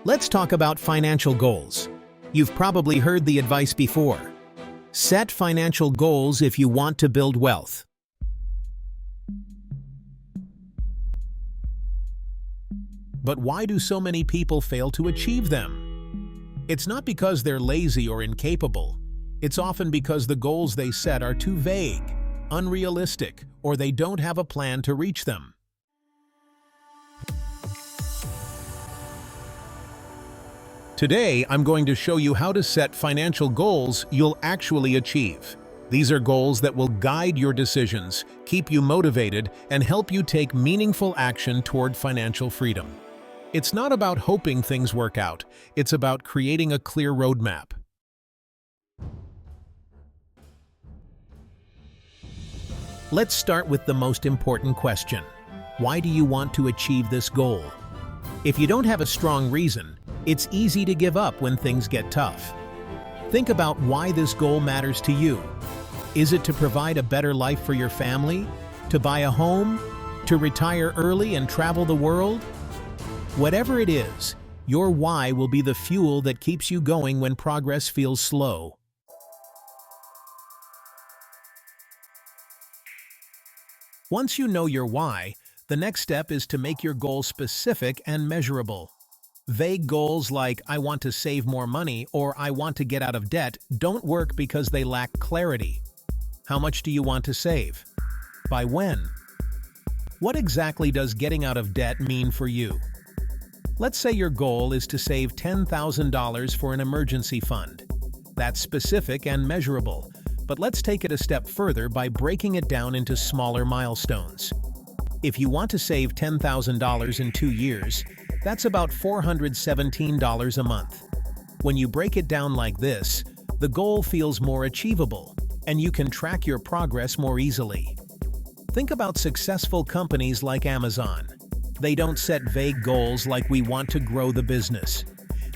Let's talk about financial goals. You've probably heard the advice before. Set financial goals if you want to build wealth. But why do so many people fail to achieve them? It's not because they're lazy or incapable. It's often because the goals they set are too vague, unrealistic, or they don't have a plan to reach them. Today, I'm going to show you how to set financial goals you'll actually achieve. These are goals that will guide your decisions, keep you motivated, and help you take meaningful action toward financial freedom. It's not about hoping things work out. It's about creating a clear roadmap. Let's start with the most important question. Why do you want to achieve this goal? If you don't have a strong reason, it's easy to give up when things get tough. Think about why this goal matters to you. Is it to provide a better life for your family? To buy a home? To retire early and travel the world? Whatever it is, your why will be the fuel that keeps you going when progress feels slow. Once you know your why, the next step is to make your goal specific and measurable. Vague goals like "I want to save more money" or "I want to get out of debt" don't work because they lack clarity. How much do you want to save? By when? What exactly does getting out of debt mean for you? Let's say your goal is to save $10,000 for an emergency fund. That's specific and measurable, but let's take it a step further by breaking it down into smaller milestones. If you want to save $10,000 in 2 years, that's about $417 a month. When you break it down like this, the goal feels more achievable, and you can track your progress more easily. Think about successful companies like Amazon. They don't set vague goals like "we want to grow the business."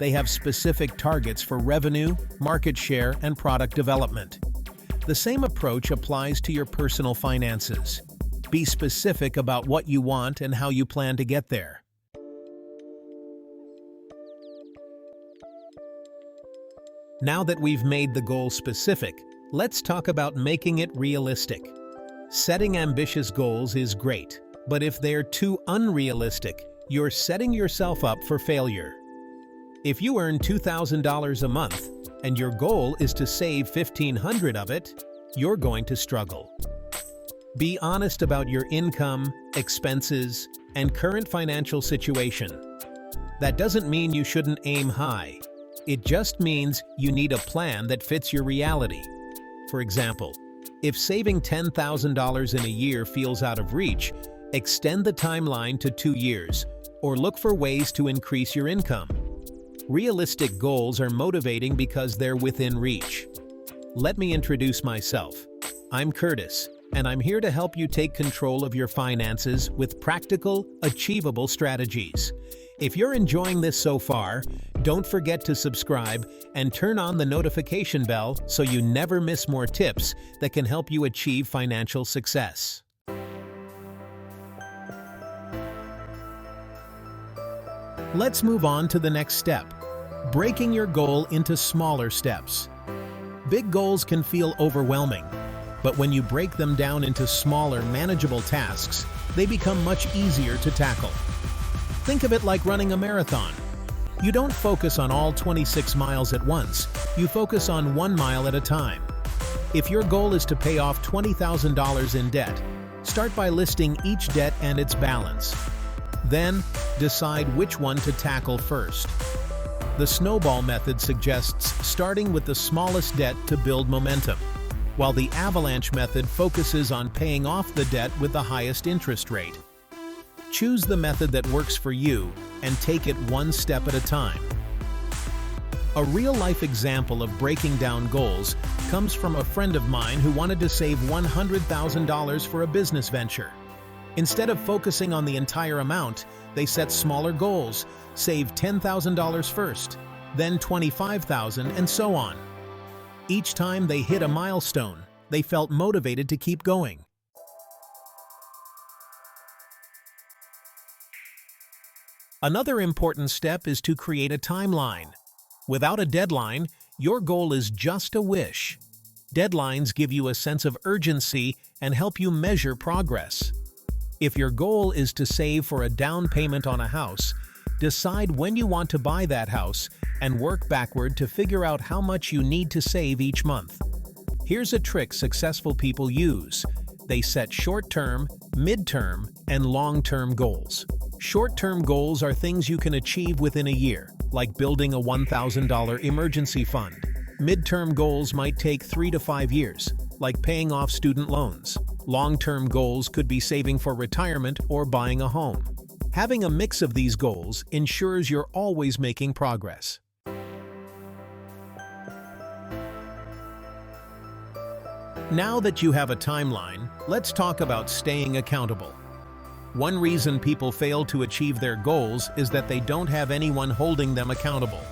They have specific targets for revenue, market share, and product development. The same approach applies to your personal finances. Be specific about what you want and how you plan to get there. Now that we've made the goal specific, let's talk about making it realistic. Setting ambitious goals is great, but if they're too unrealistic, you're setting yourself up for failure. If you earn $2,000 a month and your goal is to save $1,500 of it, you're going to struggle. Be honest about your income, expenses, and current financial situation. That doesn't mean you shouldn't aim high. It just means you need a plan that fits your reality. For example, if saving $10,000 in a year feels out of reach, extend the timeline to 2 years, or look for ways to increase your income. Realistic goals are motivating because they're within reach. Let me introduce myself. I'm Curtis, and I'm here to help you take control of your finances with practical, achievable strategies. If you're enjoying this so far, don't forget to subscribe and turn on the notification bell so you never miss more tips that can help you achieve financial success. Let's move on to the next step, breaking your goal into smaller steps. Big goals can feel overwhelming, but when you break them down into smaller, manageable tasks, they become much easier to tackle. Think of it like running a marathon. You don't focus on all 26 miles at once, you focus on 1 mile at a time. If your goal is to pay off $20,000 in debt, start by listing each debt and its balance. Then, decide which one to tackle first. The snowball method suggests starting with the smallest debt to build momentum, while the avalanche method focuses on paying off the debt with the highest interest rate. Choose the method that works for you and take it one step at a time. A real-life example of breaking down goals comes from a friend of mine who wanted to save $100,000 for a business venture. Instead of focusing on the entire amount, they set smaller goals, save $10,000 first, then $25,000, and so on. Each time they hit a milestone, they felt motivated to keep going. Another important step is to create a timeline. Without a deadline, your goal is just a wish. Deadlines give you a sense of urgency and help you measure progress. If your goal is to save for a down payment on a house, decide when you want to buy that house and work backward to figure out how much you need to save each month. Here's a trick successful people use. They set short-term, mid-term, and long-term goals. Short-term goals are things you can achieve within a year, like building a $1,000 emergency fund. Mid-term goals might take 3 to 5 years, like paying off student loans. Long-term goals could be saving for retirement or buying a home. Having a mix of these goals ensures you're always making progress. Now that you have a timeline, let's talk about staying accountable. One reason people fail to achieve their goals is that they don't have anyone holding them accountable.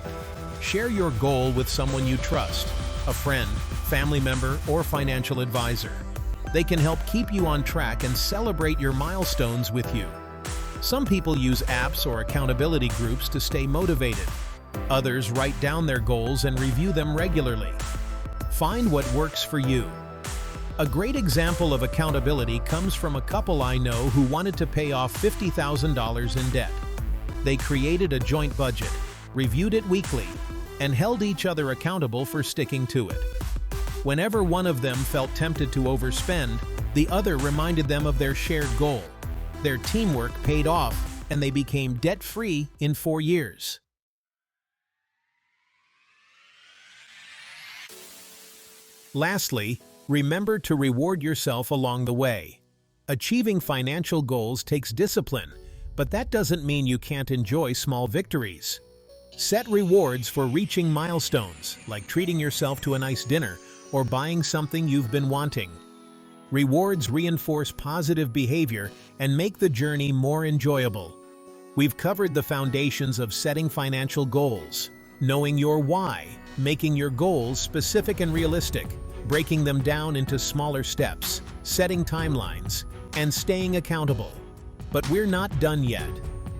Share your goal with someone you trust, a friend, family member, or financial advisor. They can help keep you on track and celebrate your milestones with you. Some people use apps or accountability groups to stay motivated. Others write down their goals and review them regularly. Find what works for you. A great example of accountability comes from a couple I know who wanted to pay off $50,000 in debt. They created a joint budget, reviewed it weekly, and held each other accountable for sticking to it. Whenever one of them felt tempted to overspend, the other reminded them of their shared goal. Their teamwork paid off, and they became debt-free in 4 years. Lastly, remember to reward yourself along the way. Achieving financial goals takes discipline, but that doesn't mean you can't enjoy small victories. Set rewards for reaching milestones, like treating yourself to a nice dinner or buying something you've been wanting. Rewards reinforce positive behavior and make the journey more enjoyable. We've covered the foundations of setting financial goals, knowing your why, making your goals specific and realistic, breaking them down into smaller steps, setting timelines, and staying accountable. But we're not done yet.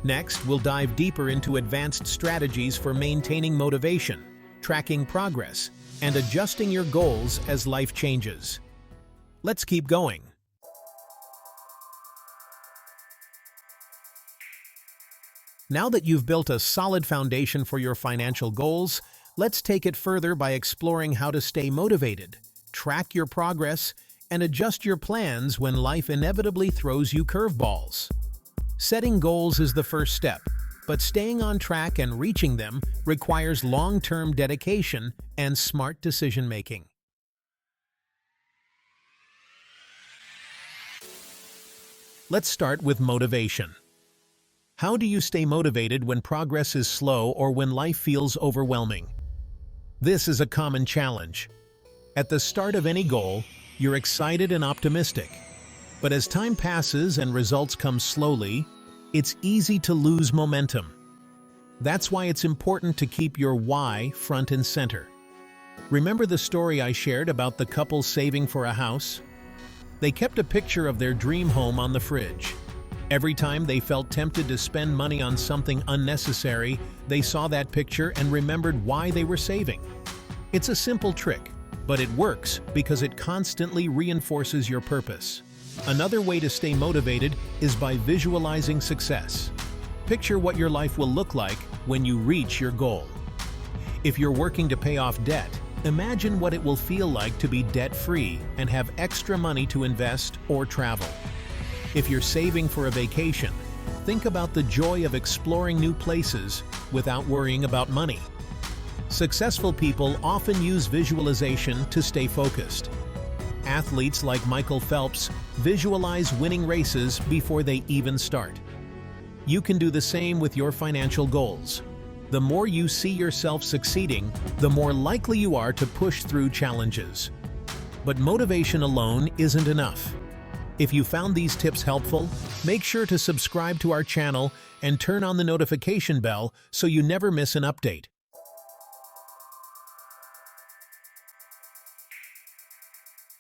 Next, we'll dive deeper into advanced strategies for maintaining motivation, tracking progress, and adjusting your goals as life changes. Let's keep going. Now that you've built a solid foundation for your financial goals, let's take it further by exploring how to stay motivated, track your progress, and adjust your plans when life inevitably throws you curveballs. Setting goals is the first step, but staying on track and reaching them requires long-term dedication and smart decision-making. Let's start with motivation. How do you stay motivated when progress is slow or when life feels overwhelming? This is a common challenge. At the start of any goal, you're excited and optimistic. But as time passes and results come slowly, it's easy to lose momentum. That's why it's important to keep your why front and center. Remember the story I shared about the couple saving for a house? They kept a picture of their dream home on the fridge. Every time they felt tempted to spend money on something unnecessary, they saw that picture and remembered why they were saving. It's a simple trick, but it works because it constantly reinforces your purpose. Another way to stay motivated is by visualizing success. Picture what your life will look like when you reach your goal. If you're working to pay off debt, imagine what it will feel like to be debt-free and have extra money to invest or travel. If you're saving for a vacation, think about the joy of exploring new places without worrying about money. Successful people often use visualization to stay focused. Athletes like Michael Phelps visualize winning races before they even start. You can do the same with your financial goals. The more you see yourself succeeding, the more likely you are to push through challenges. But motivation alone isn't enough. If you found these tips helpful, make sure to subscribe to our channel and turn on the notification bell so you never miss an update.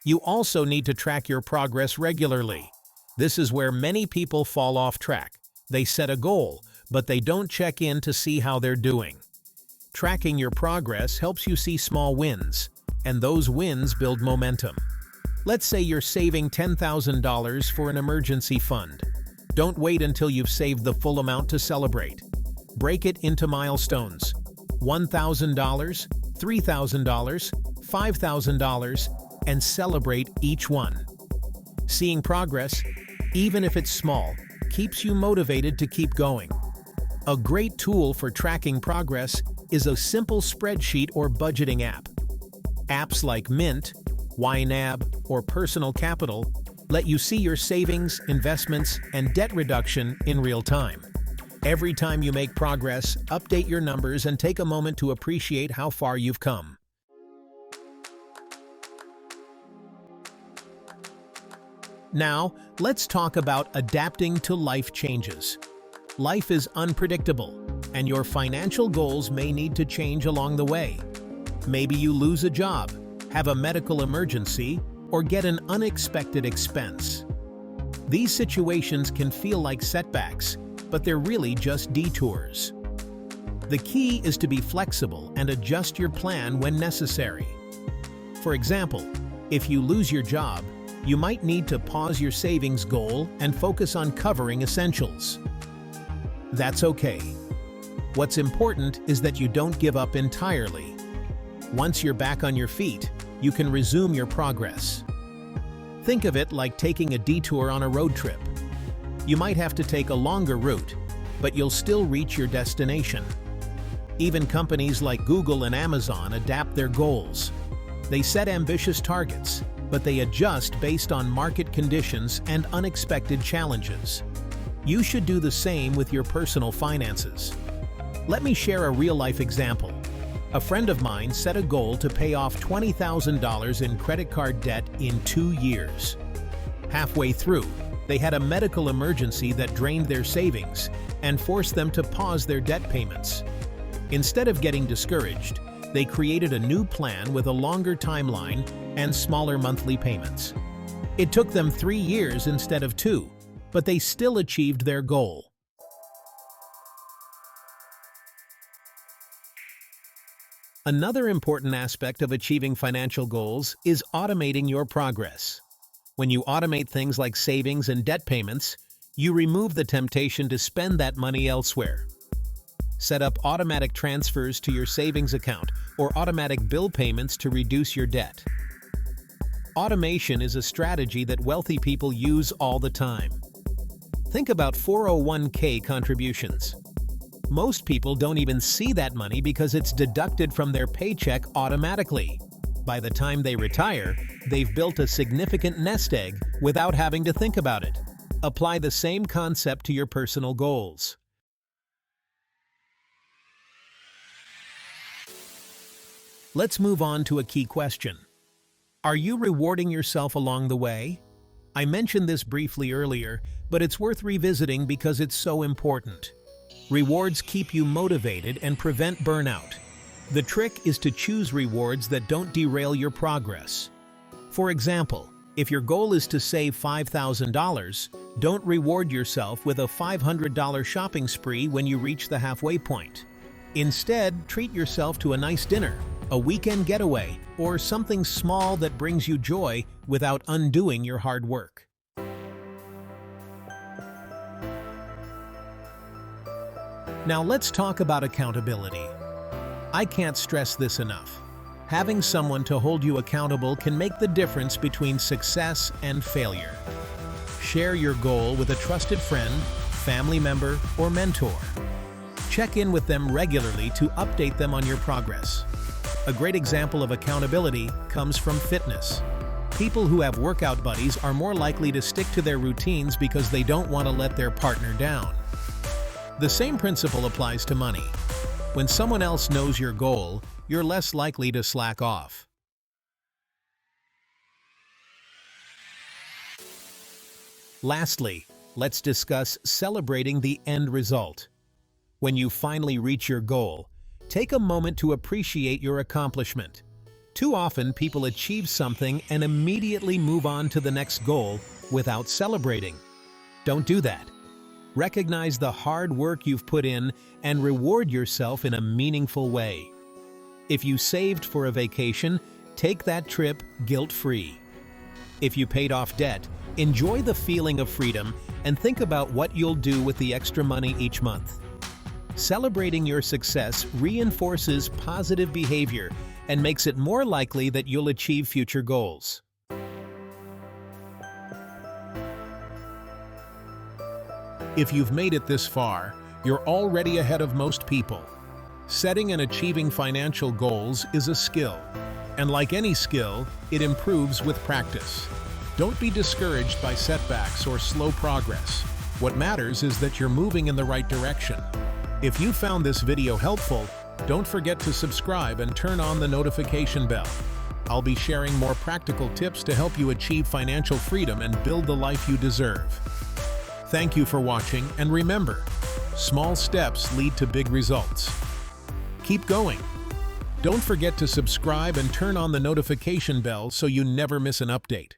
You also need to track your progress regularly. This is where many people fall off track. They set a goal, but they don't check in to see how they're doing. Tracking your progress helps you see small wins, and those wins build momentum. Let's say you're saving $10,000 for an emergency fund. Don't wait until you've saved the full amount to celebrate. Break it into milestones: $1,000, $3,000, $5,000, and celebrate each one. Seeing progress, even if it's small, keeps you motivated to keep going. A great tool for tracking progress is a simple spreadsheet or budgeting app. Apps like Mint, YNAB, or Personal Capital let you see your savings, investments, and debt reduction in real time. Every time you make progress, update your numbers and take a moment to appreciate how far you've come. Now, let's talk about adapting to life changes. Life is unpredictable, and your financial goals may need to change along the way. Maybe you lose a job, have a medical emergency, or get an unexpected expense. These situations can feel like setbacks, but they're really just detours. The key is to be flexible and adjust your plan when necessary. For example, if you lose your job, you might need to pause your savings goal and focus on covering essentials. That's okay. What's important is that you don't give up entirely. Once you're back on your feet, you can resume your progress. Think of it like taking a detour on a road trip. You might have to take a longer route, but you'll still reach your destination. Even companies like Google and Amazon adapt their goals. They set ambitious targets, but they adjust based on market conditions and unexpected challenges. You should do the same with your personal finances. Let me share a real-life example. A friend of mine set a goal to pay off $20,000 in credit card debt in 2 years. Halfway through, they had a medical emergency that drained their savings and forced them to pause their debt payments. Instead of getting discouraged, they created a new plan with a longer timeline and smaller monthly payments. It took them 3 years instead of 2, but they still achieved their goal. Another important aspect of achieving financial goals is automating your progress. When you automate things like savings and debt payments, you remove the temptation to spend that money elsewhere. Set up automatic transfers to your savings account or automatic bill payments to reduce your debt. Automation is a strategy that wealthy people use all the time. Think about 401k contributions. Most people don't even see that money because it's deducted from their paycheck automatically. By the time they retire, they've built a significant nest egg without having to think about it. Apply the same concept to your personal goals. Let's move on to a key question. Are you rewarding yourself along the way? I mentioned this briefly earlier, but it's worth revisiting because it's so important. Rewards keep you motivated and prevent burnout. The trick is to choose rewards that don't derail your progress. For example, if your goal is to save $5,000, don't reward yourself with a $500 shopping spree when you reach the halfway point. Instead, treat yourself to a nice dinner, a weekend getaway, or something small that brings you joy without undoing your hard work. Now let's talk about accountability. I can't stress this enough. Having someone to hold you accountable can make the difference between success and failure. Share your goal with a trusted friend, family member, or mentor. Check in with them regularly to update them on your progress. A great example of accountability comes from fitness. People who have workout buddies are more likely to stick to their routines because they don't want to let their partner down. The same principle applies to money. When someone else knows your goal, you're less likely to slack off. Lastly, let's discuss celebrating the end result. When you finally reach your goal, take a moment to appreciate your accomplishment. Too often, people achieve something and immediately move on to the next goal without celebrating. Don't do that. Recognize the hard work you've put in and reward yourself in a meaningful way. If you saved for a vacation, take that trip guilt-free. If you paid off debt, enjoy the feeling of freedom and think about what you'll do with the extra money each month. Celebrating your success reinforces positive behavior and makes it more likely that you'll achieve future goals. If you've made it this far, you're already ahead of most people. Setting and achieving financial goals is a skill, and like any skill, it improves with practice. Don't be discouraged by setbacks or slow progress. What matters is that you're moving in the right direction. If you found this video helpful, don't forget to subscribe and turn on the notification bell. I'll be sharing more practical tips to help you achieve financial freedom and build the life you deserve. Thank you for watching, and remember, small steps lead to big results. Keep going. Don't forget to subscribe and turn on the notification bell so you never miss an update.